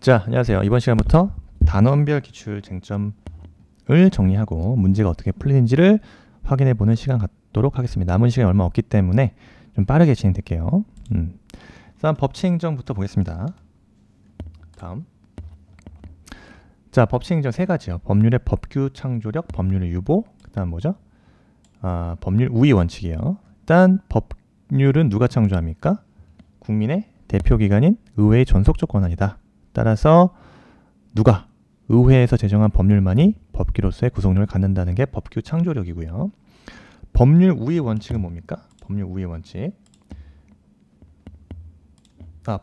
자, 안녕하세요. 이번 시간부터 단원별 기출 쟁점을 정리하고 문제가 어떻게 풀리는지를 확인해 보는 시간 갖도록 하겠습니다. 남은 시간이 얼마 없기 때문에 좀 빠르게 진행될게요. 다음 법치행정부터 보겠습니다. 다음. 자, 법치행정 세 가지요. 법률의 법규 창조력, 법률의 유보, 그 다음 뭐죠? 법률 우위 원칙이에요. 일단 법률은 누가 창조합니까? 국민의 대표기관인 의회의 전속적 권한이다. 따라서 누가? 의회에서 제정한 법률만이 법규로서의 구속력을 갖는다는 게 법규 창조력이고요. 법률 우위 원칙은 뭡니까? 법률 우위 원칙.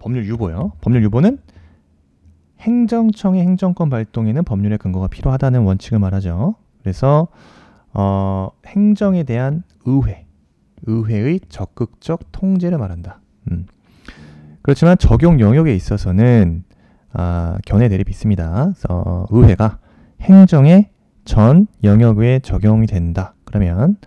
법률 유보요. 법률 유보는 행정청의 행정권 발동에는 법률의 근거가 필요하다는 원칙을 말하죠. 그래서 행정에 대한 의회의 적극적 통제를 말한다. 그렇지만 적용 영역에 있어서는 견해 대립이 있습니다. 그래서 의회가 행정의 전 영역에 적용이 된다. 그러면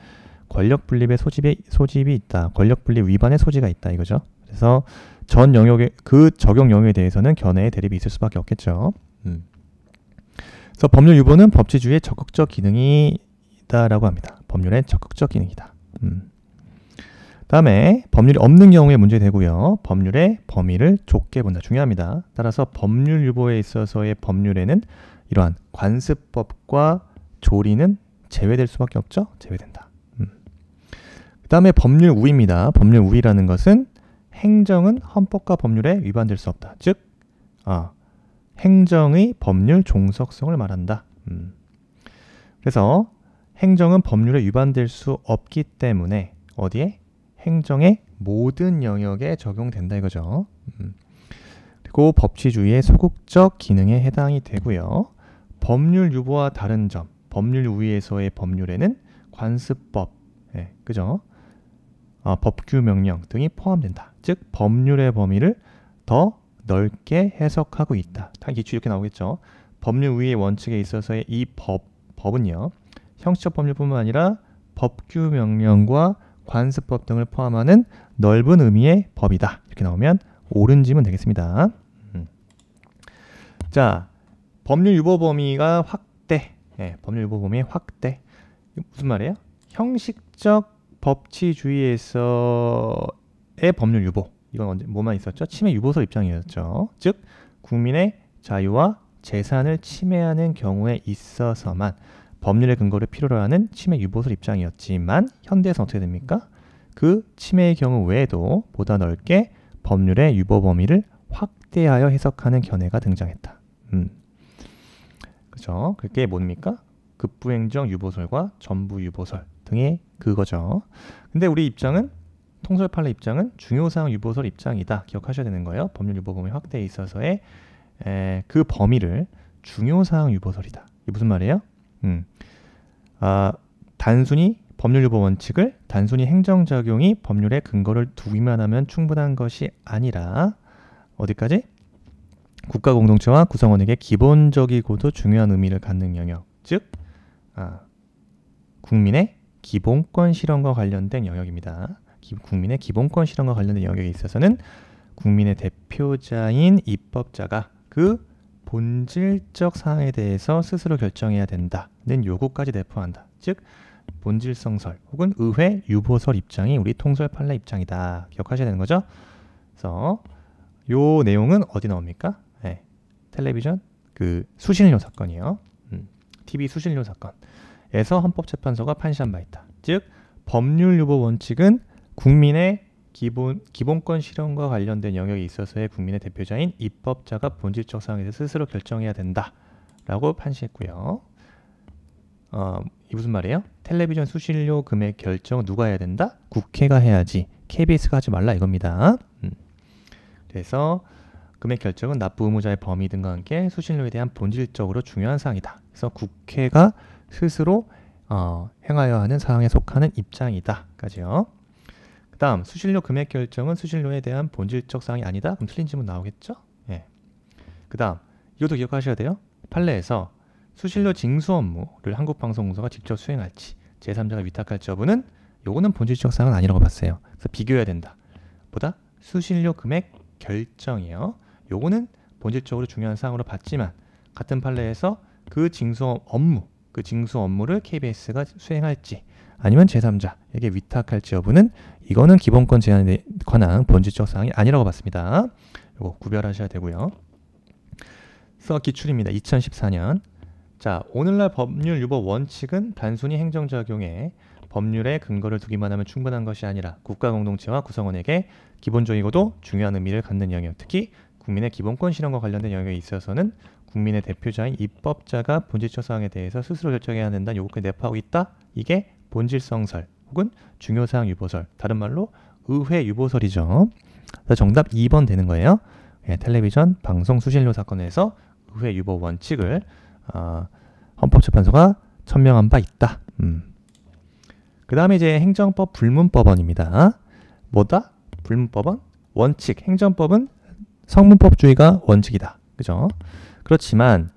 권력 분립의 소집이 있다. 권력 분립 위반의 소지가 있다 이거죠. 그래서 전 영역의 그 적용 영역에 대해서는 견해의 대립이 있을 수밖에 없겠죠. 그래서 법률 유보는 법치주의의 적극적 기능이다라고 합니다. 법률의 적극적 기능이다. 다음에 법률이 없는 경우에 문제되고요. 법률의 범위를 좁게 본다. 중요합니다. 따라서 법률 유보에 있어서의 법률에는 이러한 관습법과 조리는 제외될 수밖에 없죠. 제외된다. 그 다음에 법률 우위입니다. 법률 우위라는 것은 행정은 헌법과 법률에 위반될 수 없다. 즉 행정의 법률 종속성을 말한다. 그래서 행정은 법률에 위반될 수 없기 때문에 어디에? 행정의 모든 영역에 적용된다 이거죠. 그리고 법치주의의 소극적 기능에 해당이 되고요. 법률 유보와 다른 점, 법률 우위에서의 법률에는 관습법, 그죠? 법규 명령 등이 포함된다. 즉 법률의 범위를 더 넓게 해석하고 있다. 다 기출 이렇게 나오겠죠. 법률 우위의 원칙에 있어서의 이 법은요. 형식적 법률뿐만 아니라 법규 명령과 관습법 등을 포함하는 넓은 의미의 법이다. 이렇게 나오면 옳은 지문 되겠습니다. 자, 법률 유보 범위가 확대. 법률 유보 범위의 확대. 무슨 말이에요? 형식적 법치주의에서의 법률 유보. 이건 언제 뭐만 있었죠? 침해 유보설 입장이었죠. 즉 국민의 자유와 재산을 침해하는 경우에 있어서만 법률의 근거를 필요로 하는 침해 유보설 입장이었지만 현대에서 어떻게 됩니까? 그 침해의 경우 외에도 보다 넓게 법률의 유보 범위를 확대하여 해석하는 견해가 등장했다. 그죠? 그게 뭡니까? 급부행정 유보설과 전부 유보설 등의 그거죠. 근데 우리 입장은 통설 판례 입장은 중요사항 유보설 입장이다. 기억하셔야 되는 거예요. 법률 유보 범위 확대에 있어서의 그 범위를 중요사항 유보설이다. 이게 무슨 말이에요? 단순히 법률 유보 원칙을 단순히 행정작용이 법률의 근거를 두기만 하면 충분한 것이 아니라 어디까지? 국가 공동체와 구성원에게 기본적이고도 중요한 의미를 갖는 영역, 즉 국민의 기본권 실현과 관련된 영역입니다. 국민의 기본권 실현과 관련된 영역에 있어서는 국민의 대표자인 입법자가 그 본질적 사항에 대해서 스스로 결정해야 된다는 요구까지 내포한다. 즉 본질성설 혹은 의회 유보설 입장이 우리 통설 판례 입장이다. 기억하셔야 되는 거죠. 그래서 요 내용은 어디 나옵니까? 텔레비전 그 수신료 사건이에요. TV 수신료 사건에서 헌법재판소가 판시한 바 있다. 즉 법률 유보 원칙은 국민의 기본권 실현과 관련된 영역에 있어서의 국민의 대표자인 입법자가 본질적 사항에 대해서 스스로 결정해야 된다라고 판시했고요. 이 무슨 말이에요? 텔레비전 수신료 금액 결정 누가 해야 된다? 국회가 해야지. KBS가 하지 말라 이겁니다. 그래서 금액 결정은 납부 의무자의 범위 등과 함께 수신료에 대한 본질적으로 중요한 사항이다. 그래서 국회가 스스로 행하여야 하는 사항에 속하는 입장이다.까지요. 그 다음 수신료 금액 결정은 수신료에 대한 본질적 사항이 아니다. 그럼 틀린 질문 나오겠죠? 그 다음 이것도 기억하셔야 돼요. 판례에서 수신료 징수 업무를 한국방송공사가 직접 수행할지 제3자가 위탁할지 여부는 요거는 본질적 사항은 아니라고 봤어요. 그래서 비교해야 된다. 보다 수신료 금액 결정이에요. 요거는 본질적으로 중요한 사항으로 봤지만 같은 판례에서 그 징수 업무를 KBS가 수행할지 아니면 제3자에게 위탁할지 여부는 이거는 기본권 제한에 관한 본질적 사항이 아니라고 봤습니다. 이거 구별하셔야 되고요. 그래서 기출입니다. 2014년. 자, 오늘날 법률 유보 원칙은 단순히 행정작용에 법률에 근거를 두기만 하면 충분한 것이 아니라 국가 공동체와 구성원에게 기본적이고도 중요한 의미를 갖는 영역, 특히 국민의 기본권 실현과 관련된 영역에 있어서는 국민의 대표자인 입법자가 본질적 사항에 대해서 스스로 결정해야 된다는 요구까지 내포하고 있다. 이게 본질성설 혹은 중요사항 유보설, 다른 말로 의회 유보설이죠. 그래서 정답 2번 되는 거예요. 텔레비전 방송 수신료 사건에서 의회 유보 원칙을 헌법재판소가 천명한 바 있다. 그 다음에 이제 행정법 불문법원입니다. 뭐다? 불문법원? 원칙. 행정법은 성문법주의가 원칙이다. 그죠? 그렇지만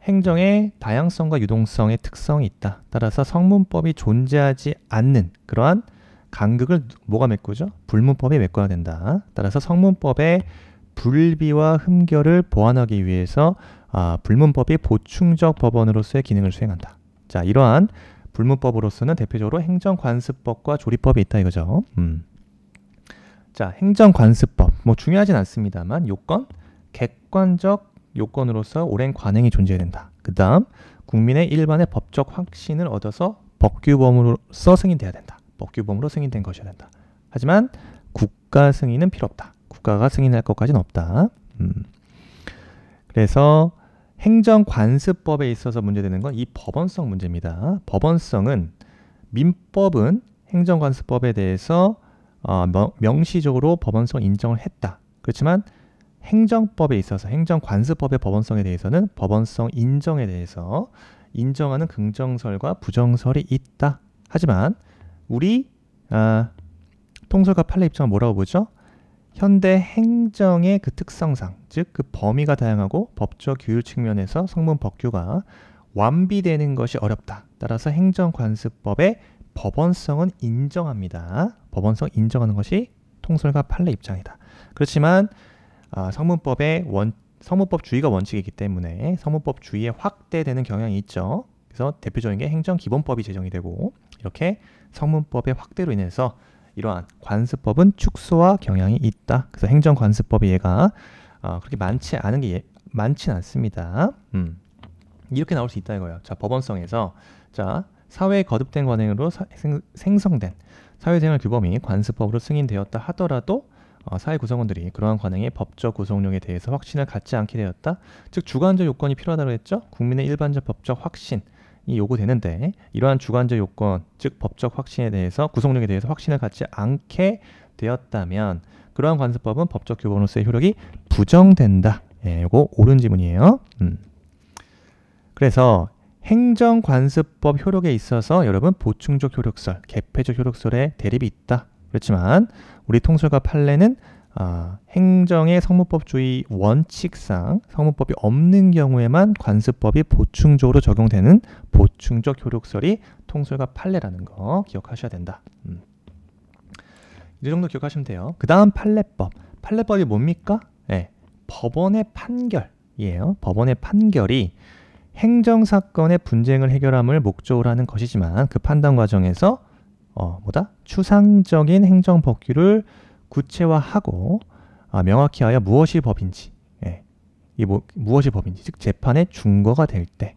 행정의 다양성과 유동성의 특성이 있다. 따라서 성문법이 존재하지 않는 그러한 간극을 뭐가 메꾸죠? 불문법이 메꿔야 된다. 따라서 성문법의 불비와 흠결을 보완하기 위해서 불문법이 보충적 법원으로서의 기능을 수행한다. 자, 이러한 불문법으로서는 대표적으로 행정관습법과 조리법이 있다 이거죠. 자, 행정관습법 뭐 중요하진 않습니다만 요건, 객관적 요건으로서 오랜 관행이 존재해야 된다. 그 다음 국민의 일반의 법적 확신을 얻어서 법규범으로서 승인돼야 된다. 법규범으로 승인된 것이어야 된다. 하지만 국가 승인은 필요 없다. 국가가 승인할 것까지는 없다. 그래서 행정관습법에 있어서 문제되는 건 이 법원성 문제입니다. 법원성은 민법은 행정관습법에 대해서 명시적으로 법원성 인정을 했다. 그렇지만 행정법에 있어서 행정관습법의 법원성에 대해서는 법원성 인정에 대해서 인정하는 긍정설과 부정설이 있다. 하지만 우리 통설과 판례 입장은 뭐라고 보죠? 현대 행정의 그 특성상, 즉 그 범위가 다양하고 법적 규율 측면에서 성문 법규가 완비되는 것이 어렵다. 따라서 행정관습법의 법원성은 인정합니다. 법원성 인정하는 것이 통설과 판례 입장이다. 그렇지만 성문법주의가 원칙이기 때문에 성문법주의에 확대되는 경향이 있죠. 그래서 대표적인 게 행정기본법이 제정이 되고 이렇게 성문법의 확대로 인해서 이러한 관습법은 축소와 경향이 있다. 그래서 행정관습법이 얘가 그렇게 많지는 않습니다. 이렇게 나올 수 있다 이거예요. 자, 법원성에서 자, 사회에 거듭된 관행으로 생성된 사회생활 규범이 관습법으로 승인되었다 하더라도 사회 구성원들이 그러한 관행의 법적 구속력에 대해서 확신을 갖지 않게 되었다. 즉 주관적 요건이 필요하다고 했죠. 국민의 일반적 법적 확신이 요구되는데 이러한 주관적 요건, 즉 법적 확신에 대해서 구속력에 대해서 확신을 갖지 않게 되었다면 그러한 관습법은 법적 규범으로서의 효력이 부정된다. 이거 옳은 지문이에요. 그래서 행정관습법 효력에 있어서 여러분 보충적 효력설, 개폐적 효력설의 대립이 있다. 그렇지만 우리 통설과 판례는 행정의 성문법주의 원칙상 성문법이 없는 경우에만 관습법이 보충적으로 적용되는 보충적 효력설이 통설과 판례라는 거 기억하셔야 된다. 이 정도 기억하시면 돼요. 그 다음 판례법. 판례법이 뭡니까? 네, 법원의 판결이에요. 법원의 판결이 행정사건의 분쟁을 해결함을 목적으로 하는 것이지만 그 판단 과정에서 추상적인 행정법규를 구체화하고 명확히 하여 무엇이 법인지, 무엇이 법인지, 즉 재판의 준거가 될 때,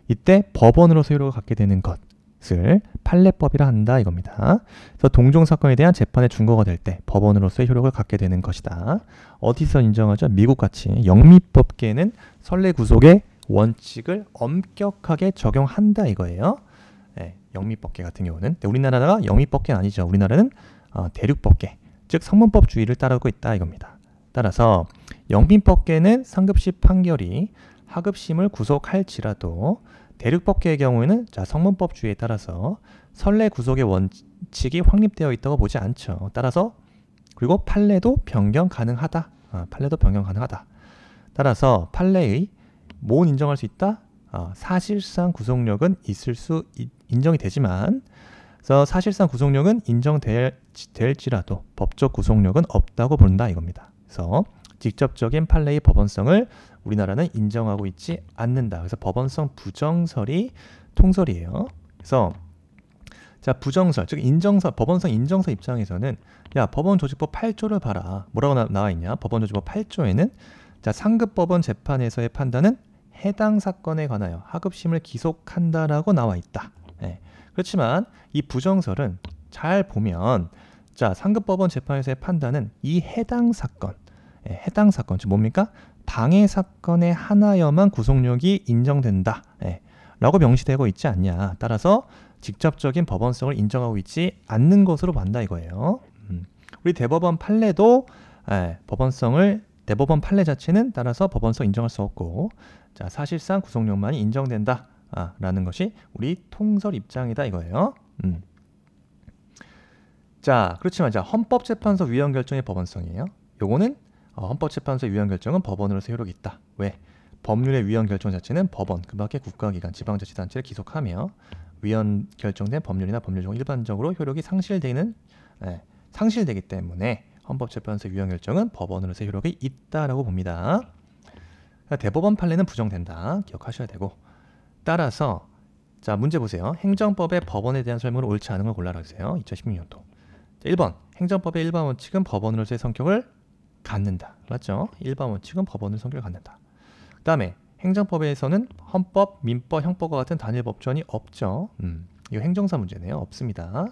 이때 법원으로서 효력을 갖게 되는 것을 판례법이라 한다 이겁니다. 그래서 동종 사건에 대한 재판의 준거가 될 때 법원으로서의 효력을 갖게 되는 것이다. 어디서 인정하죠? 미국같이 영미법계는 선례 구속의 원칙을 엄격하게 적용한다 이거예요. 영미법계 같은 경우는. 근데 우리나라가 영미법계는 아니죠. 우리나라는 대륙법계, 즉 성문법주의를 따르고 있다 이겁니다. 따라서 영미법계는 상급심 판결이 하급심을 구속할지라도 대륙법계의 경우에는 성문법주의에 따라서 선례 구속의 원칙이 확립되어 있다고 보지 않죠. 따라서 그리고 판례도 변경 가능하다. 판례도 변경 가능하다. 따라서 판례의 뭘 인정할 수 있다? 사실상 구속력은 인정이 되지만 그래서 사실상 구속력은 인정될지라도 법적 구속력은 없다고 본다 이겁니다. 그래서 직접적인 판례의 법원성을 우리나라는 인정하고 있지 않는다. 그래서 법원성 부정설이 통설이에요. 그래서 자, 부정설, 즉 인정설, 법원성 인정서 입장에서는 야, 법원조직법 8조를 봐라. 뭐라고 나와 있냐? 법원조직법 8조에는 자, 상급법원 재판에서의 판단은 해당 사건에 관하여 하급심을 기속한다라고 나와 있다. 예. 그렇지만 이 부정설은 잘 보면 자, 상급법원 재판에서의 판단은 이 해당 사건, 해당 사건, 즉 뭡니까? 방해 사건에 하나여만 구속력이 인정된다. 라고 명시되고 있지 않냐. 따라서 직접적인 법원성을 인정하고 있지 않는 것으로 본다 이거예요. 우리 대법원 판례도 대법원 판례 자체는 따라서 법원성 인정할 수 없고, 자, 사실상 구속력만이 인정된다. 라는 것이 우리 통설 입장이다 이거예요. 자, 그렇지만 자, 헌법재판소 위헌 결정의 법원성이에요. 요거는 헌법재판소 위헌 결정은 법원으로서 효력이 있다. 왜? 법률의 위헌 결정 자체는 법원, 그 밖의 국가기관, 지방자치단체를 기속하며 위헌 결정된 법률이나 법률 일반적으로 효력이 상실되기 때문에 헌법재판소 위헌 결정은 법원으로서 효력이 있다라고 봅니다. 대법원 판례는 부정된다. 기억하셔야 되고, 따라서 자, 문제 보세요. 행정법의 법원에 대한 설명을 옳지 않은 걸 골라라 하세요. 2016년도. 1번, 행정법의 일반 원칙은 법원으로서의 성격을 갖는다. 맞죠? 일반 원칙은 법원의 성격을 갖는다. 그 다음에 행정법에서는 헌법, 민법, 형법과 같은 단일 법전이 없죠. 이거 행정사 문제네요. 없습니다.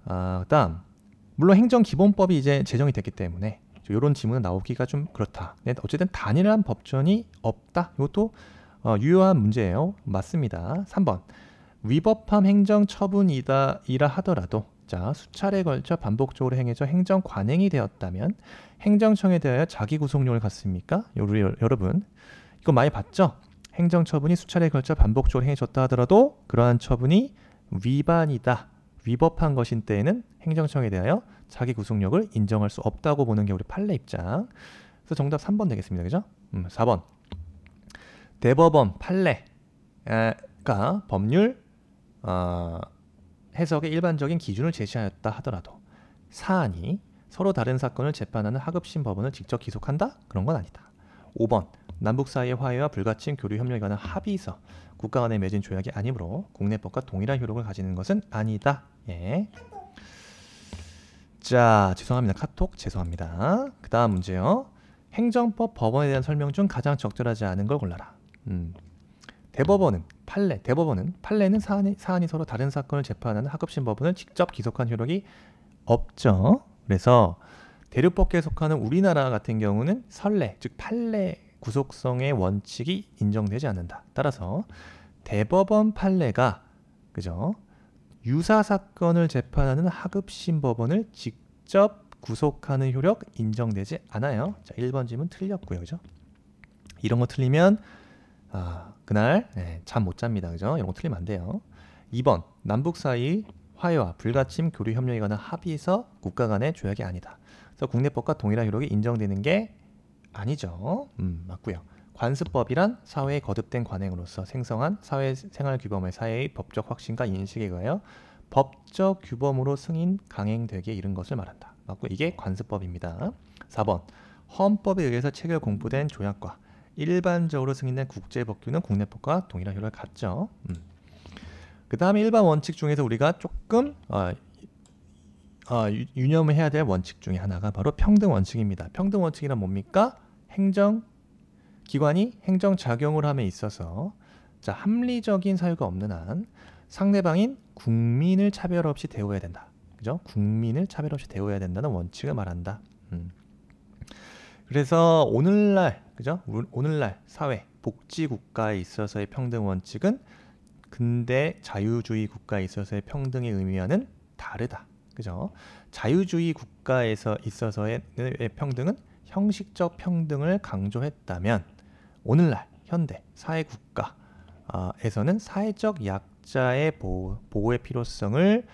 그 다음, 물론 행정기본법이 이제 제정이 됐기 때문에 이런 지문은 나오기가 좀 그렇다. 어쨌든 단일한 법전이 없다. 이것도 유효한 문제예요. 맞습니다. 3번, 위법함 행정처분이라 하더라도 자, 수차례에 걸쳐 반복적으로 행해져 행정 관행이 되었다면 행정청에 대하여 자기 구속력을 갖습니까? 여러분, 이거 많이 봤죠? 행정처분이 수차례에 걸쳐 반복적으로 행해졌다 하더라도 그러한 처분이 위반이다, 위법한 것인 때에는 행정청에 대하여 자기 구속력을 인정할 수 없다고 보는 게 우리 판례 입장. 그래서 정답 3번 되겠습니다. 그죠? 4번, 대법원 판례가 법률 해석의 일반적인 기준을 제시하였다 하더라도 사안이 서로 다른 사건을 재판하는 하급심 법원을 직접 기속한다? 그런 건 아니다. 5번, 남북 사이의 화해와 불가침 교류 협력에 관한 합의서, 국가 간에 맺은 조약이 아니므로 국내법과 동일한 효력을 가지는 것은 아니다. 예. 자, 죄송합니다. 카톡 죄송합니다. 그 다음 문제요. 행정법 법원에 대한 설명 중 가장 적절하지 않은 걸 골라라. 대법원은 판례는 사안이 서로 다른 사건을 재판하는 하급심 법원을 직접 기속한 효력이 없죠. 그래서 대륙법계에 속하는 우리나라 같은 경우는 선례, 즉 판례 구속성의 원칙이 인정되지 않는다. 따라서 대법원 판례가 그죠? 유사 사건을 재판하는 하급심 법원을 직접 구속하는 효력 인정되지 않아요. 자, 1번 질문 틀렸고요. 그죠? 이런 거 틀리면 그날 잠 못 잡니다. 그죠? 이런 거 틀리면 안 돼요. 2번, 남북 사이 화해와 불가침 교류 협력에 관한 합의서 국가 간의 조약이 아니다. 그래서 국내법과 동일한 효력이 인정되는 게 아니죠. 맞고요. 관습법이란 사회에 거듭된 관행으로서 생성한 사회생활 규범의 사회의 법적 확신과 인식에 의하여 법적 규범으로 승인 강행되기에 이른 것을 말한다. 맞고, 이게 관습법입니다. 4번, 헌법에 의해서 체결 공부된 조약과 일반적으로 승인된 국제법규는 국내법과 동일한 효력을 갖죠. 그 다음에 일반 원칙 중에서 우리가 조금 유념을 해야 될 원칙 중에 하나가 바로 평등 원칙입니다. 평등 원칙이란 뭡니까? 행정기관이 행정작용을 함에 있어서 자, 합리적인 사유가 없는 한 상대방인 국민을 차별 없이 대우해야 된다. 그죠? 국민을 차별 없이 대우해야 된다는 원칙을 말한다. 그래서 오늘날 그죠? 오늘날 사회 복지 국가에 있어서의 평등 원칙은 근대 자유주의 국가에 있어서의 평등의 의미와는 다르다. 그죠? 자유주의 국가에서 있어서의 평등은 형식적 평등을 강조했다면 오늘날 현대 사회 국가에서는 사회적 약자의 보호의 필요성을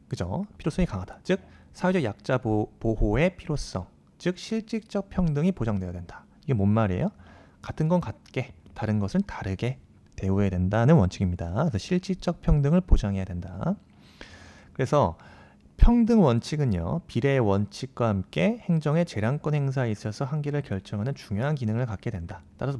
그죠? 필요성이 강하다. 즉 사회적 약자 보호의 필요성, 즉 실질적 평등이 보장되어야 된다. 이게 뭔 말이에요? 같은 건 같게, 다른 것은 다르게 대우해야 된다는 원칙입니다. 그래서 실질적 평등을 보장해야 된다. 그래서 평등 원칙은요, 비례의 원칙과 함께 행정의 재량권 행사에 있어서 한계를 결정하는 중요한 기능을 갖게 된다. 따라서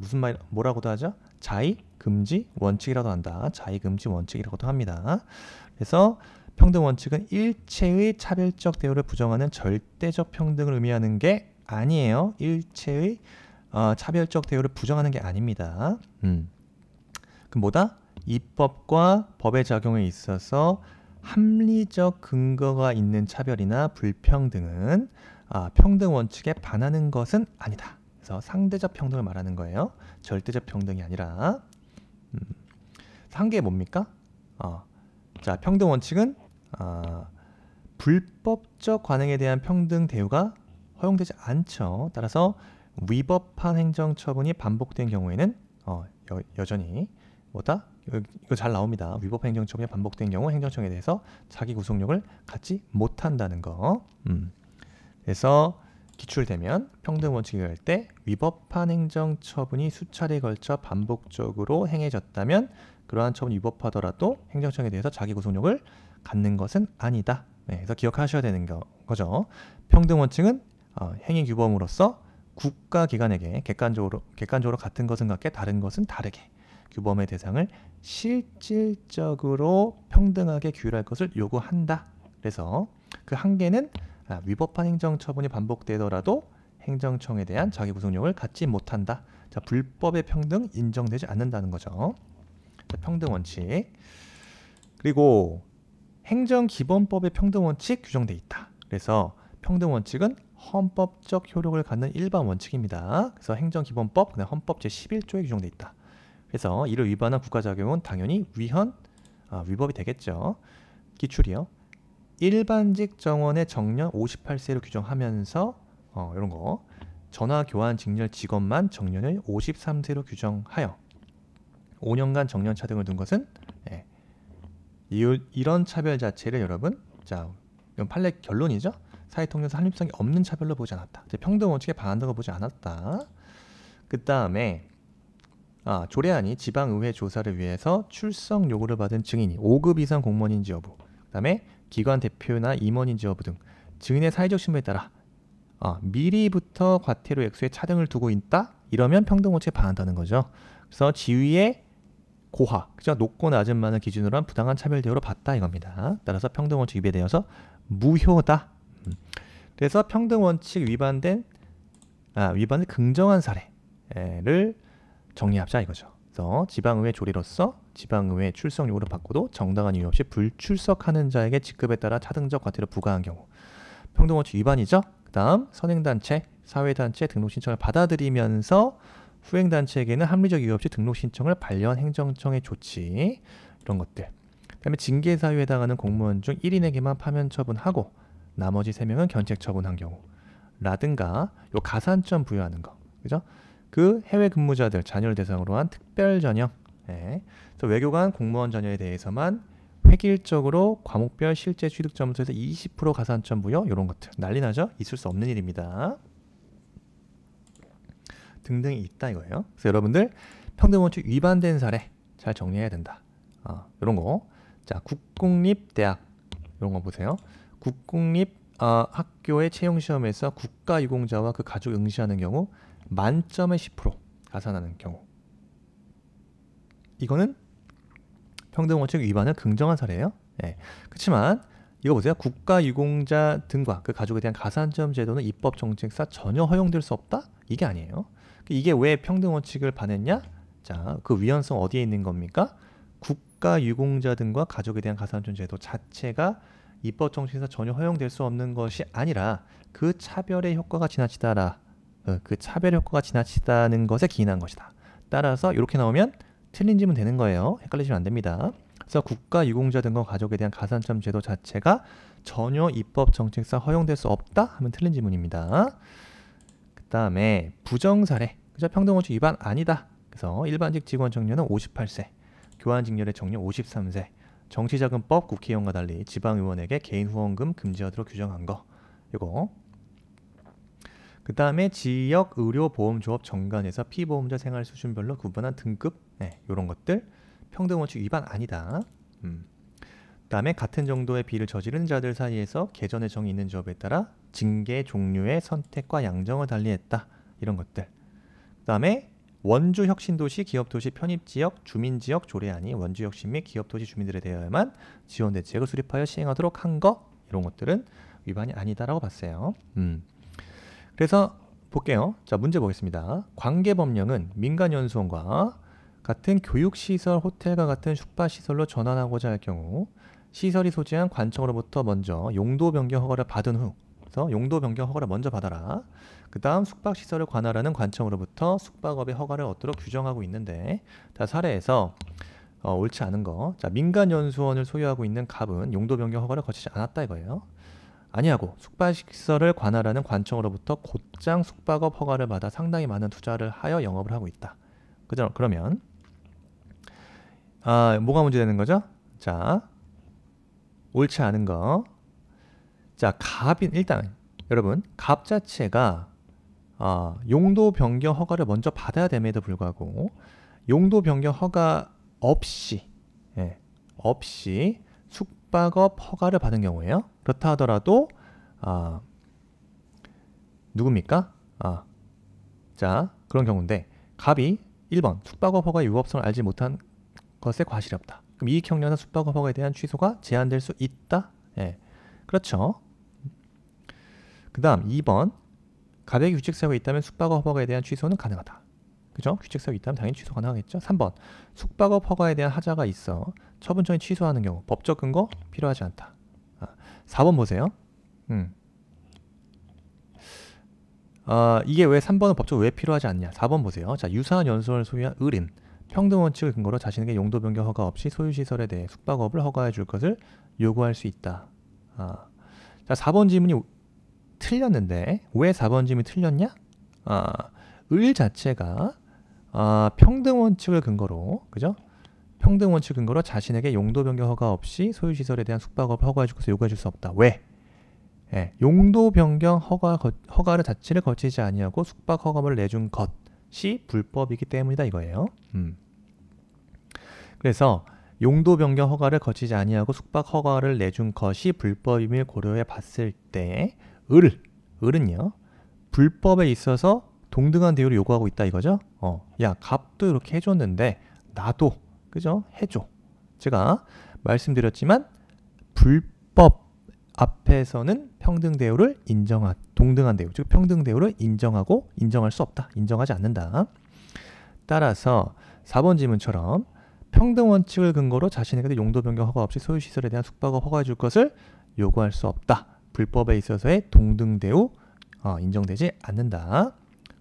뭐라고도 하죠? 자의, 금지, 원칙이라고 한다. 자의, 금지, 원칙이라고도 합니다. 그래서 평등 원칙은 일체의 차별적 대우를 부정하는 절대적 평등을 의미하는 게 아니에요. 일체의 차별적 대우를 부정하는 게 아닙니다. 그럼 뭐다? 입법과 법의 작용에 있어서 합리적 근거가 있는 차별이나 불평등은 평등 원칙에 반하는 것은 아니다. 그래서 상대적 평등을 말하는 거예요. 절대적 평등이 아니라. 한계 뭡니까? 자, 평등 원칙은 불법적 관행에 대한 평등 대우가 허용되지 않죠. 따라서 위법한 행정 처분이 반복된 경우에는 여전히 뭐다? 이거 잘 나옵니다. 위법 행정 처분이 반복된 경우 행정청에 대해서 자기 구속력을 갖지 못한다는 거. 그래서 기출되면 평등 원칙이 갈 때 위법한 행정 처분이 수차례에 걸쳐 반복적으로 행해졌다면 그러한 처분이 위법하더라도 행정청에 대해서 자기 구속력을 갖는 것은 아니다. 네, 그래서 기억하셔야 되는 거죠. 평등 원칙은 행위 규범으로서 국가기관에게 객관적으로 같은 것은 같게 다른 것은 다르게 규범의 대상을 실질적으로 평등하게 규율할 것을 요구한다. 그래서 그 한계는 위법한 행정처분이 반복되더라도 행정청에 대한 자기 구속력을 갖지 못한다. 자, 불법의 평등 인정되지 않는다는 거죠. 자, 평등 원칙. 그리고 행정기본법의 평등 원칙 규정돼 있다. 그래서 평등 원칙은 헌법적 효력을 갖는 일반 원칙입니다. 그래서 행정기본법, 헌법 제11조에 규정돼 있다. 그래서 이를 위반한 국가작용은 당연히 위법이 되겠죠. 기출이요. 일반직 정원의 정년 58세로 규정하면서 이런 거 전화교환 직렬 직원만 정년을 53세로 규정하여 5년간 정년 차등을 둔 것은 이런 차별 자체를 여러분, 자, 이건 판례 결론이죠. 사회통념상 합리성이 없는 차별로 보지 않았다. 평등 원칙에 반한다고 보지 않았다. 그 다음에 조례안이 지방의회 조사를 위해서 출석 요구를 받은 증인이 5급 이상 공무원인지 여부, 그 다음에 기관 대표나 임원인지 여부 등 증인의 사회적 신분에 따라 미리부터 과태료 액수에 차등을 두고 있다? 이러면 평등 원칙에 반한다는 거죠. 그래서 지위의 고하, 그죠? 높고 낮은 만을 기준으로 한 부당한 차별 대우로 봤다 이겁니다. 따라서 평등 원칙 위배에 대해서 무효다. 그래서 평등 원칙 위반된 긍정한 사례를 정리합자 이거죠. 그래서 지방의회 조례로서 지방의회 출석 요구를 받고도 정당한 이유 없이 불출석하는 자에게 직급에 따라 차등적 과태료 부과한 경우 평등 원칙 위반이죠. 그 다음 선행단체, 사회단체 등록 신청을 받아들이면서 후행단체에게는 합리적 이유 없이 등록 신청을 반려한 행정청의 조치, 이런 것들. 그 다음에 징계사유에 해당하는 공무원 중 1인에게만 파면 처분하고 나머지 3명은 견책 처분한 경우 라든가 요 가산점 부여하는 거, 그죠? 그 해외 근무자들 자녀를 대상으로 한 특별 전형, 그래서 외교관 공무원 자녀에 대해서만 획일적으로 과목별 실제 취득 점수에서 20% 가산점 부여, 이런 것들 난리 나죠? 있을 수 없는 일입니다. 등등이 있다 이거예요. 그래서 여러분들 평등 원칙 위반된 사례 잘 정리해야 된다. 이런 거. 자, 국공립대학 이런 거 보세요. 국공립 학교의 채용 시험에서 국가 유공자와 그 가족 응시하는 경우 만점에 10% 가산하는 경우, 이거는 평등 원칙 위반은 긍정한 사례예요. 그렇지만 이거 보세요. 국가 유공자 등과 그 가족에 대한 가산점 제도는 입법 정책상 전혀 허용될 수 없다? 이게 아니에요. 이게 왜 평등 원칙을 반했냐? 자, 그 위헌성 어디에 있는 겁니까? 국가 유공자 등과 가족에 대한 가산점 제도 자체가 입법 정책에서 전혀 허용될 수 없는 것이 아니라 그 차별의 효과가 지나치다는 것에 기인한 것이다. 따라서 이렇게 나오면 틀린 질문 되는 거예요. 헷갈리시면 안 됩니다. 그래서 국가 유공자 등과 가족에 대한 가산점 제도 자체가 전혀 입법 정책상 허용될 수 없다 하면 틀린 질문입니다. 그 다음에 부정사례, 그죠? 평등 원칙 위반 아니다. 그래서 일반직 직원 정년은 58세, 교환 직렬의 정년 53세, 정치자금법 국회의원과 달리 지방의원에게 개인 후원금 금지하도록 규정한 거, 이거. 그 다음에 지역 의료보험조합 정관에서 피보험자 생활 수준별로 구분한 등급, 이런 것들 평등 원칙 위반 아니다. 다음에 같은 정도의 비를 저지른 자들 사이에서 개전의 정이 있는 조합에 따라 징계 종류의 선택과 양정을 달리했다. 이런 것들. 그 다음에 원주 혁신도시, 기업도시, 편입지역, 주민지역 조례안이 원주 혁신 및 기업도시 주민들에 대하여만 지원 대책을 수립하여 시행하도록 한 것, 이런 것들은 위반이 아니다라고 봤어요. 그래서 볼게요. 자, 문제 보겠습니다. 관계법령은 민간연수원과 같은 교육시설, 호텔과 같은 숙박시설로 전환하고자 할 경우 시설이 소재한 관청으로부터 먼저 용도 변경 허가를 받은 후, 그래서 용도 변경 허가를 먼저 받아라. 그 다음 숙박시설을 관할하는 관청으로부터 숙박업의 허가를 얻도록 규정하고 있는데, 자, 사례에서 옳지 않은 거. 자, 민간연수원을 소유하고 있는 갑은 용도 변경 허가를 거치지 않았다 이거예요. 아니하고 숙박시설을 관할하는 관청으로부터 곧장 숙박업 허가를 받아 상당히 많은 투자를 하여 영업을 하고 있다. 그죠? 그러면 뭐가 문제되는 거죠? 자, 옳지 않은 거. 자, 갑인 일단 여러분 갑 자체가 용도 변경 허가를 먼저 받아야 됨에도 불구하고 용도 변경 허가 없이 숙박업 허가를 받은 경우에요. 그렇다 하더라도 누굽니까? 자, 그런 경우인데 갑이 1번 숙박업 허가의 유법성을 알지 못한 것에 과실이 없다. 그럼 이익형량상 숙박업 허가에 대한 취소가 제한될 수 있다. 그렇죠. 그 다음 2번 갑에게 규칙사유가 있다면 숙박업 허가에 대한 취소는 가능하다. 그죠? 규칙사유가 있다면 당연히 취소 가능하겠죠. 3번 숙박업 허가에 대한 하자가 있어 처분청이 취소하는 경우 법적 근거 필요하지 않다. 4번 보세요. 이게 왜 3번은 법적으로 왜 필요하지 않냐. 4번 보세요. 자, 유사한 연수원을 소유한 을은 평등 원칙을 근거로 자신에게 용도 변경 허가 없이 소유시설에 대해 숙박업을 허가해 줄 것을 요구할 수 있다. 자, 4번 질문이 틀렸는데 왜 4번 질문이 틀렸냐? 을 자체가 평등 원칙을 근거로, 그죠? 평등 원칙 근거로 자신에게 용도 변경 허가 없이 소유시설에 대한 숙박업을 허가해 줄 것을 요구해 줄 수 없다. 왜? 용도 변경 허가를 자체를 거치지 아니하고 숙박 허가를 내준 것이 불법이기 때문이다 이거예요. 그래서 용도 변경 허가를 거치지 아니하고 숙박 허가를 내준 것이 불법임을 고려해 봤을 때 을은요 불법에 있어서 동등한 대우를 요구하고 있다 이거죠. 야, 갑도 이렇게 해줬는데 나도, 그죠? 해줘. 제가 말씀드렸지만 불법 앞에서는 평등 대우를 동등한 대우, 즉 평등 대우를 인정하고 인정할 수 없다. 인정하지 않는다. 따라서 4번 질문처럼 평등 원칙을 근거로 자신에게도 용도 변경 허가 없이 소유시설에 대한 숙박업 허가해 줄 것을 요구할 수 없다. 불법에 있어서의 동등 대우 인정되지 않는다.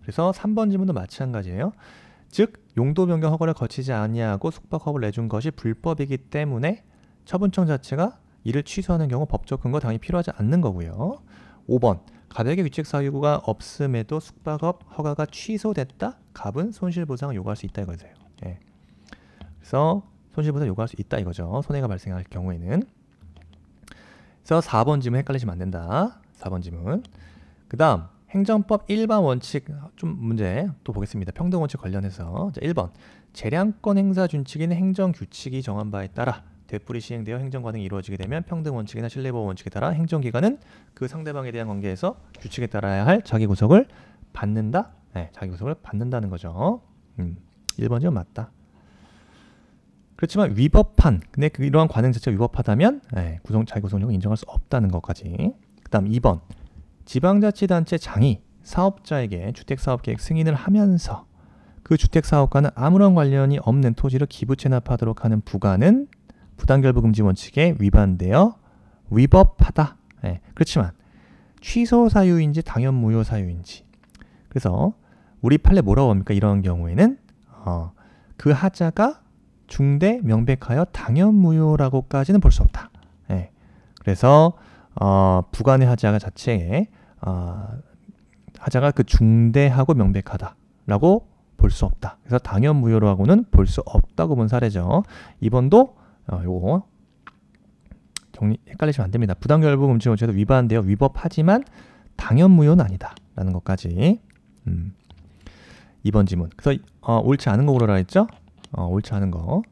그래서 3번 질문도 마찬가지예요. 즉 용도 변경 허가를 거치지 아니하고 숙박업을 내준 것이 불법이기 때문에 처분청 자체가 이를 취소하는 경우 법적 근거 당연히 필요하지 않는 거고요. 5번 갑에게 규칙 사유가 없음에도 숙박업 허가가 취소됐다. 갑은 손실보상을 요구할 수 있다 이거죠. 그래서 손실보상 요구할 수 있다 이거죠. 손해가 발생할 경우에는. 그래서 4번 질문 헷갈리시면 안 된다. 4번 질문. 그 다음 행정법 일반 원칙 좀 문제 또 보겠습니다. 평등 원칙 관련해서. 자, 1번 재량권 행사 준칙인 행정규칙이 정한 바에 따라 되풀이 시행되어 행정관행이 이루어지게 되면 평등 원칙이나 신뢰보호 원칙에 따라 행정기관은 그 상대방에 대한 관계에서 규칙에 따라야 할 자기구속을 받는다. 자기구속을 받는다는 거죠. 1번이 맞다. 그렇지만 위법한, 근데 이러한 관행 자체가 위법하다면 자기구속력을 인정할 수 없다는 것까지. 그 다음 2번 지방자치단체 장이 사업자에게 주택사업계획 승인을 하면서 그 주택사업과는 아무런 관련이 없는 토지를 기부 체납하도록 하는 부과는 부당결부금지 원칙에 위반되어 위법하다. 그렇지만 취소 사유인지 당연 무효 사유인지. 그래서 우리 판례 뭐라고 합니까? 이런 경우에는 그 하자가 중대 명백하여 당연 무효라고까지는 볼 수 없다. 그래서 부관의 하자가 자체에 하자가 그 중대하고 명백하다라고 볼 수 없다. 그래서 당연 무효라고는 볼 수 없다고 본 사례죠. 2번도 요거 헷갈리시면 안 됩니다. 부당결부금지 원칙에도 위반되어 위법하지만 당연 무효는 아니다 라는 것까지. 2번 지문. 그래서 옳지 않은 거 고르라 했죠. 옳지 않은 거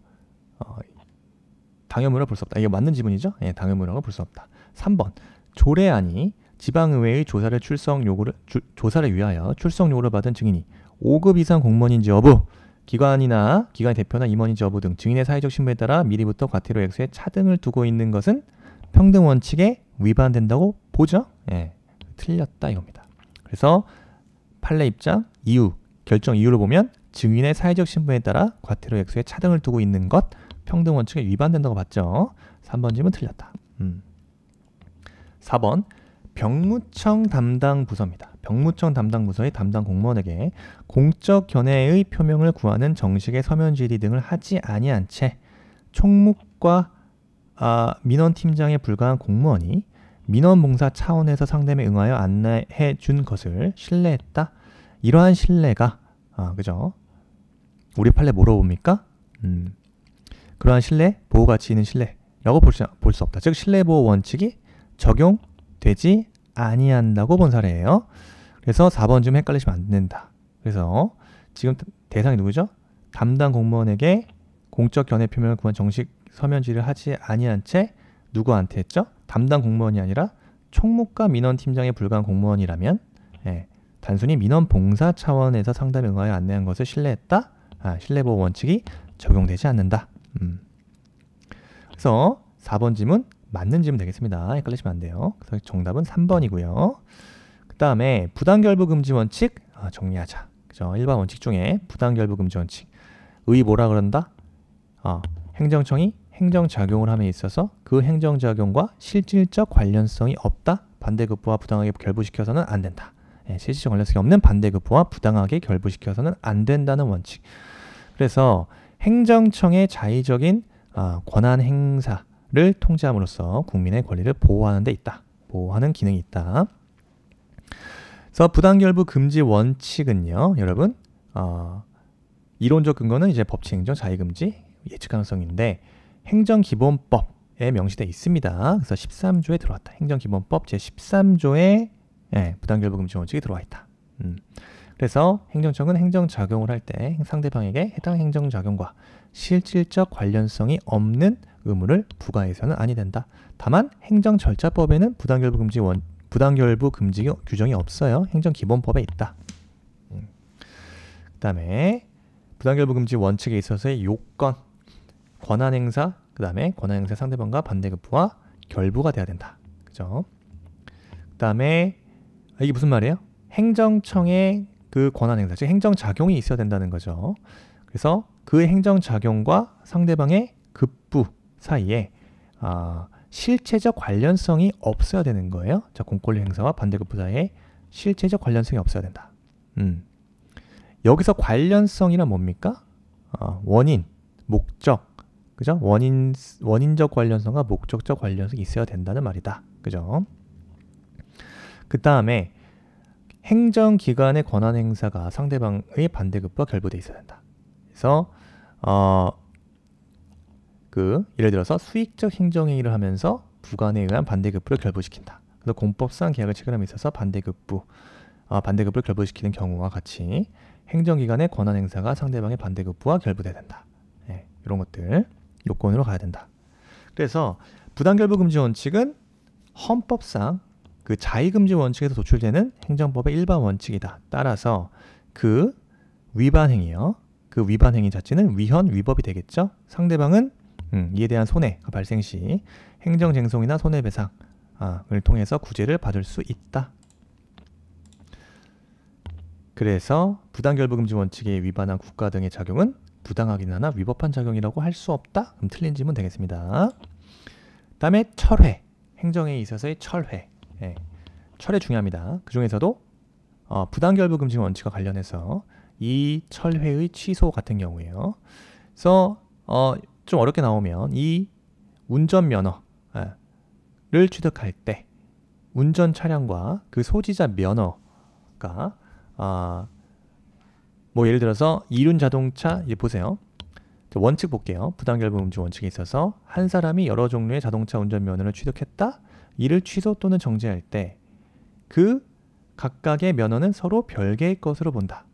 당해물이라고 볼 수 없다. 이게 맞는 지문이죠? 예, 당해물이라고 볼 수 없다. 3번 조례안이 지방의회의 조사를 위하여 출석 요구를 받은 증인이 5급 이상 공무원인지 여부, 기관의 대표나 임원인지 여부 등 증인의 사회적 신분에 따라 미리부터 과태료 액수에 차등을 두고 있는 것은 평등 원칙에 위반된다고 보죠? 예, 틀렸다 이겁니다. 그래서 판례 입장 이유, 결정 이유를 보면 증인의 사회적 신분에 따라 과태료 액수에 차등을 두고 있는 것 평등 원칙에 위반된다고 봤죠. 3번 질문 틀렸다. 4번 병무청 담당 부서입니다. 병무청 담당 부서의 담당 공무원에게 공적 견해의 표명을 구하는 정식의 서면 질의 등을 하지 아니한 채 총무과 민원팀장에 불과한 공무원이 민원봉사 차원에서 상담에 응하여 안내해 준 것을 신뢰했다. 이러한 신뢰가 그죠? 우리 판례 뭐로 봅니까? 그러한 신뢰, 보호가치 있는 신뢰라고 볼 수 없다. 즉 신뢰보호 원칙이 적용되지 아니한다고 본 사례예요. 그래서 4번 좀 헷갈리시면 안 된다. 그래서 지금 대상이 누구죠? 담당 공무원에게 공적 견해 표명을 구한 정식 서면 질의를 하지 아니한 채 누구한테 했죠? 담당 공무원이 아니라 총무과 민원팀장에 불과한 공무원이라면 단순히 민원봉사 차원에서 상담에 응하여 안내한 것을 신뢰했다. 신뢰보호 원칙이 적용되지 않는다. 그래서 4번 지문 맞는 지문 되겠습니다. 헷갈리시면 안 돼요. 그래서 정답은 3번이고요. 그 다음에 부당결부 금지 원칙 정리하자. 그죠? 일반 원칙 중에 부당결부 금지 원칙. 의 뭐라 그런다? 행정청이 행정작용을 함에 있어서 그 행정작용과 실질적 관련성이 없다. 반대급부와 부당하게 결부시켜서는 안 된다. 실질적 관련성이 없는 반대급부와 부당하게 결부시켜서는 안 된다는 원칙. 그래서 행정청의 자의적인 권한 행사를 통제함으로써 국민의 권리를 보호하는 데 있다. 보호하는 기능이 있다. 그래서 부당결부 금지 원칙은요, 여러분, 이론적 근거는 이제 법치행정 자의금지 예측 가능성인데 행정기본법에 명시되어 있습니다. 그래서 13조에 들어왔다. 행정기본법 제13조에 부당결부 금지 원칙이 들어와 있다. 그래서 행정청은 행정작용을 할 때 상대방에게 해당 행정작용과 실질적 관련성이 없는 의무를 부과해서는 아니 된다. 다만 행정절차법에는 부당결부 금지 규정이 없어요. 행정기본법에 있다. 그 다음에 부당결부 금지 원칙에 있어서의 요건, 권한행사, 그 다음에 권한행사 상대방과 반대급부와 결부가 돼야 된다. 그죠? 그 다음에 이게 무슨 말이에요? 행정청의 그 권한행사, 즉 행정작용이 있어야 된다는 거죠. 그래서 그 행정작용과 상대방의 급부 사이에 실체적 관련성이 없어야 되는 거예요. 자, 공권력 행사와 반대급부 사이에 실체적 관련성이 없어야 된다. 여기서 관련성이란 뭡니까? 원인, 목적, 그죠? 원인적 관련성과 목적적 관련성이 있어야 된다는 말이다. 그죠? 그 다음에 행정기관의 권한 행사가 상대방의 반대급부와 결부돼 있어야 된다. 그래서 예를 들어서 수익적 행정행위를 하면서 부관에 의한 반대급부를 결부시킨다. 그래서 공법상 계약을 체결함에 있어서 반대급부를 결부시키는 경우와 같이 행정기관의 권한 행사가 상대방의 반대급부와 결부돼야 된다. 이런 것들 요건으로 가야 된다. 그래서 부당결부 금지 원칙은 헌법상 그 자의금지 원칙에서 도출되는 행정법의 일반 원칙이다. 따라서 그 위반 행위요. 그 위반 행위 자체는 위헌, 위법이 되겠죠. 상대방은 이에 대한 손해가 발생 시 행정쟁송이나 손해배상을 통해서 구제를 받을 수 있다. 그래서 부당결부 금지 원칙에 위반한 국가 등의 작용은 부당하긴 하나 위법한 작용이라고 할 수 없다. 그럼 틀린 질문 되겠습니다. 다음에 철회. 행정에 있어서의 철회. 철회 중요합니다. 그 중에서도 부당결부 금지 원칙과 관련해서 이 철회의 취소 같은 경우에요. 그래서 좀 어렵게 나오면 이 운전면허를 취득할 때 운전 차량과 그 소지자 면허가 뭐 예를 들어서 이륜 자동차 보세요. 원칙 볼게요. 부당결부 금지 원칙에 있어서 한 사람이 여러 종류의 자동차 운전 면허를 취득했다. 이를 취소 또는 정지할 때 그 각각의 면허는 서로 별개의 것으로 본다.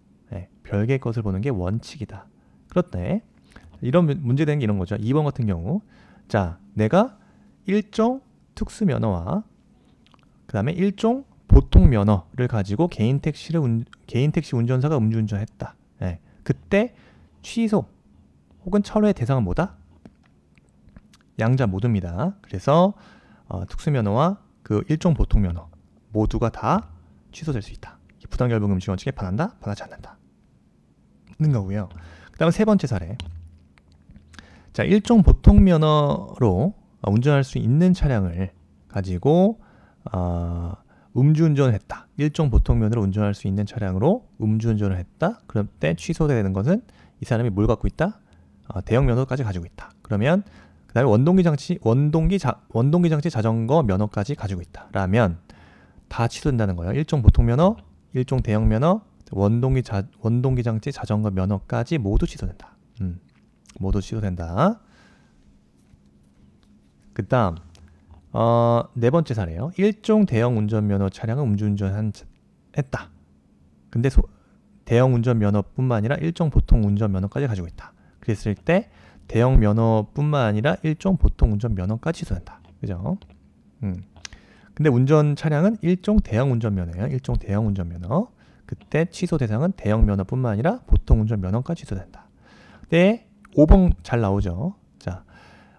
별개의 것을 보는 게 원칙이다. 그렇대. 이런 문제되는 게 이런 거죠. 2번 같은 경우 자, 내가 일종 특수면허와 그 다음에 일종 보통면허를 가지고 개인 택시 운전사가 음주운전했다. 예. 그때 취소 혹은 철회 대상은 뭐다? 양자 모두입니다. 그래서 특수면허와 그 일종 보통면허 모두가 다 취소될 수 있다. 부당결부금지 원칙에 반한다? 반하지 않는다. 는 거고요. 그 다음에 세 번째 사례. 자, 일종 보통면허로 운전할 수 있는 차량을 가지고 음주운전을 했다. 일종 보통면허로 운전할 수 있는 차량으로 음주운전을 했다. 그럴 때 취소되는 것은 이 사람이 뭘 갖고 있다? 대형 면허까지 가지고 있다. 그러면 그 다음에 원동기 장치 자전거 면허까지 가지고 있다. 라면 다 취소된다는 거예요. 일종 보통면허, 일종 대형 면허, 원동기 장치 자전거 면허까지 모두 취소된다. 모두 취소된다. 그 다음 네 번째 사례요. 일종 대형 운전면허 차량은 음주운전했다. 근데 대형 운전면허뿐만 아니라 일종 보통 운전면허까지 가지고 있다. 그랬을 때 대형 면허뿐만 아니라 일종 보통 운전면허까지 취소된다. 그죠? 근데 운전 차량은 일종 대형 운전면허예요. 일종 대형 운전면허. 그때 취소 대상은 대형 면허뿐만 아니라 보통 운전면허까지 취소된다. 네, 5번 잘 나오죠. 자,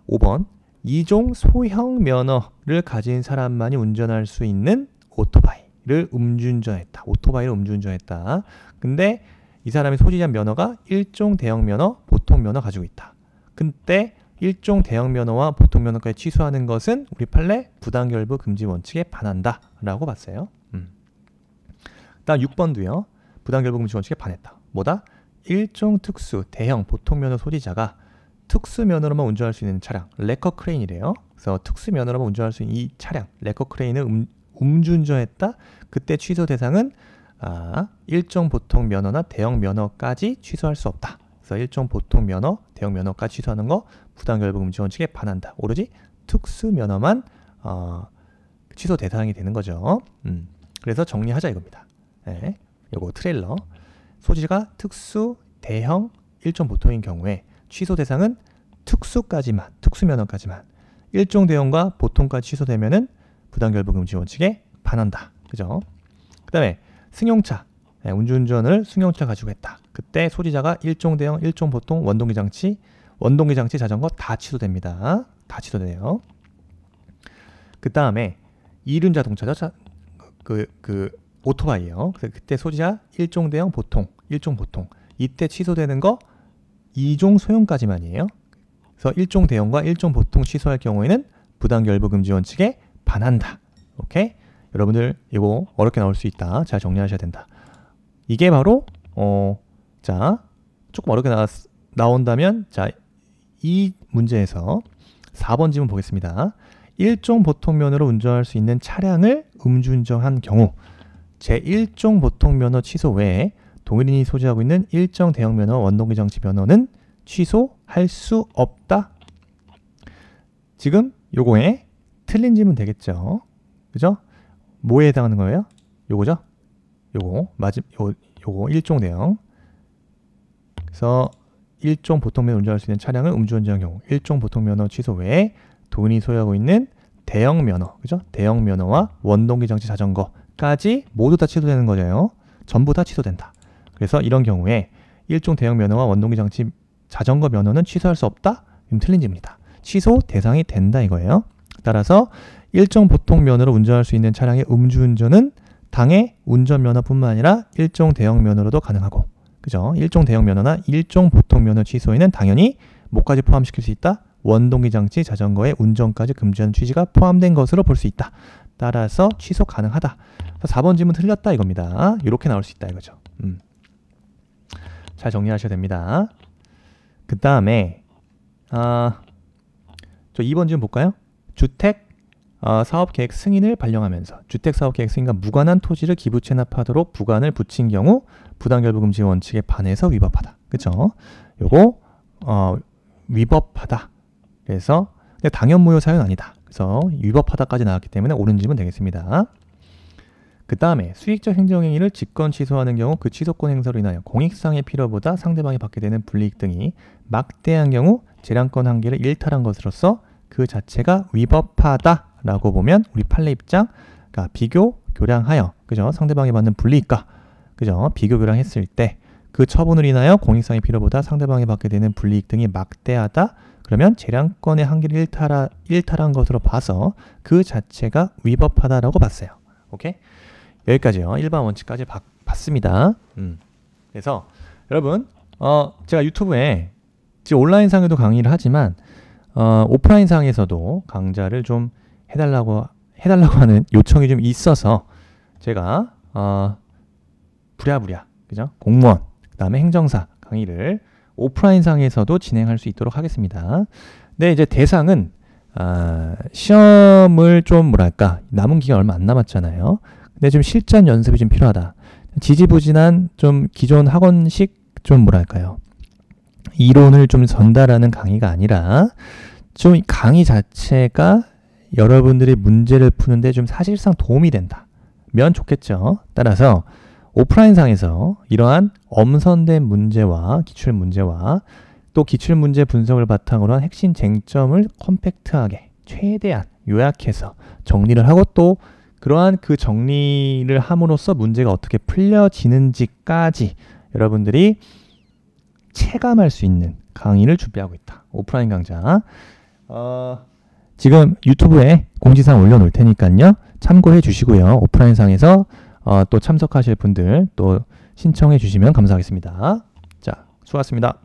5번. 2종 소형 면허를 가진 사람만이 운전할 수 있는 오토바이를 음주운전했다. 오토바이를 음주운전했다. 근데 이 사람이 소지한 면허가 일종 대형 면허, 보통 면허 가지고 있다. 근데 일종 대형 면허와 보통 면허까지 취소하는 것은 우리 판례 부당결부 금지 원칙에 반한다 라고 봤어요. 다음 6번도요. 부당결부 금지 원칙에 반했다. 뭐다? 일종 특수 대형 보통 면허 소지자가 특수 면허로만 운전할 수 있는 차량 레커 크레인이래요. 그래서 특수 면허로만 운전할 수 있는 이 차량 레커 크레인을 음주운전했다. 그때 취소 대상은 일종 보통 면허나 대형 면허까지 취소할 수 없다. 그래서 일종 보통 면허, 대형 면허까지 취소하는 거 부당결부 금지 원칙에 반한다. 오로지 특수 면허만 취소 대상이 되는 거죠. 그래서 정리하자 이겁니다. 네, 요거 트레일러 소지가 특수, 대형, 일종 보통인 경우에 취소 대상은 특수 면허까지만 일종 대형과 보통까지 취소되면은 부당결부 금지 원칙에 반한다. 그죠? 그 다음에 승용차, 음주운전을 승용차 가지고 했다. 그때 소지자가 일종 대형, 일종 보통, 원동기 장치 자전거 다 취소됩니다. 다 취소돼요. 그 다음에 이륜 자동차죠. 오토바이예요. 그래서 그때 소지자 일종 대형, 일종 보통. 이때 취소되는 거 2종 소형까지만이에요. 그래서 일종 대형과 일종 보통 취소할 경우에는 부당결부 금지 원칙에 반한다. 오케이? 여러분들 이거 어렵게 나올 수 있다. 잘 정리하셔야 된다. 이게 바로 자, 조금 어렵게 나온다면 자, 이 문제에서 4번 지문 보겠습니다. 일종 보통면허로 운전할 수 있는 차량을 음주운전한 경우 제1종 보통면허 취소 외에 동일인이 소지하고 있는 일정 대형면허 원동기 장치 면허는 취소할 수 없다. 지금 요거에 틀린 질문 되겠죠. 그죠? 뭐에 해당하는 거예요? 요거죠? 요거 일종 대형. 그래서 일종 보통면허 운전할 수 있는 차량을 음주운전한 경우 일종 보통면허 취소 외에 동일인이 소유하고 있는 대형 면허, 그죠? 대형 면허와 원동기 장치 자전거까지 모두 다 취소되는 거죠. 전부 다 취소된다. 그래서 이런 경우에 일종 대형 면허와 원동기 장치 자전거 면허는 취소할 수 없다? 이건 틀린 질문이다. 취소 대상이 된다 이거예요. 따라서 일종 보통 면허로 운전할 수 있는 차량의 음주운전은 당해 운전면허뿐만 아니라 일종 대형 면허로도 가능하고, 그죠? 일종 대형 면허나 일종 보통 면허 취소에는 당연히 뭐까지 포함시킬 수 있다? 원동기 장치 자전거의 운전까지 금지하는 취지가 포함된 것으로 볼 수 있다. 따라서 취소 가능하다. 4번 질문 틀렸다 이겁니다. 이렇게 나올 수 있다 이거죠. 잘 정리하셔야 됩니다. 그 다음에 저 2번 질문 볼까요? 주택 사업계획 승인을 발령하면서 주택사업계획 승인과 무관한 토지를 기부 체납하도록 부관을 붙인 경우 부당결부 금지 원칙에 반해서 위법하다. 그쵸? 요거 위법하다. 그래서 당연무효 사유는 아니다. 그래서 위법하다까지 나왔기 때문에 옳은 질문 되겠습니다. 그 다음에 수익적 행정행위를 직권 취소하는 경우 그 취소권 행사로 인하여 공익상의 필요보다 상대방이 받게 되는 불이익 등이 막대한 경우 재량권 한계를 일탈한 것으로서 그 자체가 위법하다라고 보면 우리 판례 입장, 그러니까 비교 교량하여, 그죠? 상대방이 받는 불이익과, 그죠? 비교 교량했을 때 그 처분으로 인하여 공익상의 필요보다 상대방이 받게 되는 불이익 등이 막대하다. 그러면 재량권의 한계를 일탈한 것으로 봐서 그 자체가 위법하다라고 봤어요. 오케이? 여기까지요. 일반 원칙까지 봤습니다. 그래서 여러분, 제가 유튜브에 지금 온라인상에도 강의를 하지만 오프라인상에서도 강좌를 좀 해달라고 하는 요청이 좀 있어서 제가 부랴부랴, 그죠? 공무원, 그 다음에 행정사 강의를 오프라인상에서도 진행할 수 있도록 하겠습니다. 근데 이제 대상은 시험을 좀 뭐랄까 남은 기간 얼마 안 남았잖아요. 근데 좀 실전 연습이 좀 필요하다. 지지부진한 좀 기존 학원식 좀 뭐랄까요, 이론을 좀 전달하는 강의가 아니라 좀 강의 자체가 여러분들이 문제를 푸는데 좀 사실상 도움이 된다면 좋겠죠. 따라서 오프라인상에서 이러한 엄선된 문제와 기출문제와 또 기출문제 분석을 바탕으로 한 핵심 쟁점을 컴팩트하게 최대한 요약해서 정리를 하고 또 그러한 그 정리를 함으로써 문제가 어떻게 풀려지는지까지 여러분들이 체감할 수 있는 강의를 준비하고 있다. 오프라인 강좌. 지금 유튜브에 공지사항 올려놓을 테니까요. 참고해 주시고요. 오프라인상에서 또 참석하실 분들 또 신청해 주시면 감사하겠습니다. 자, 수고하셨습니다.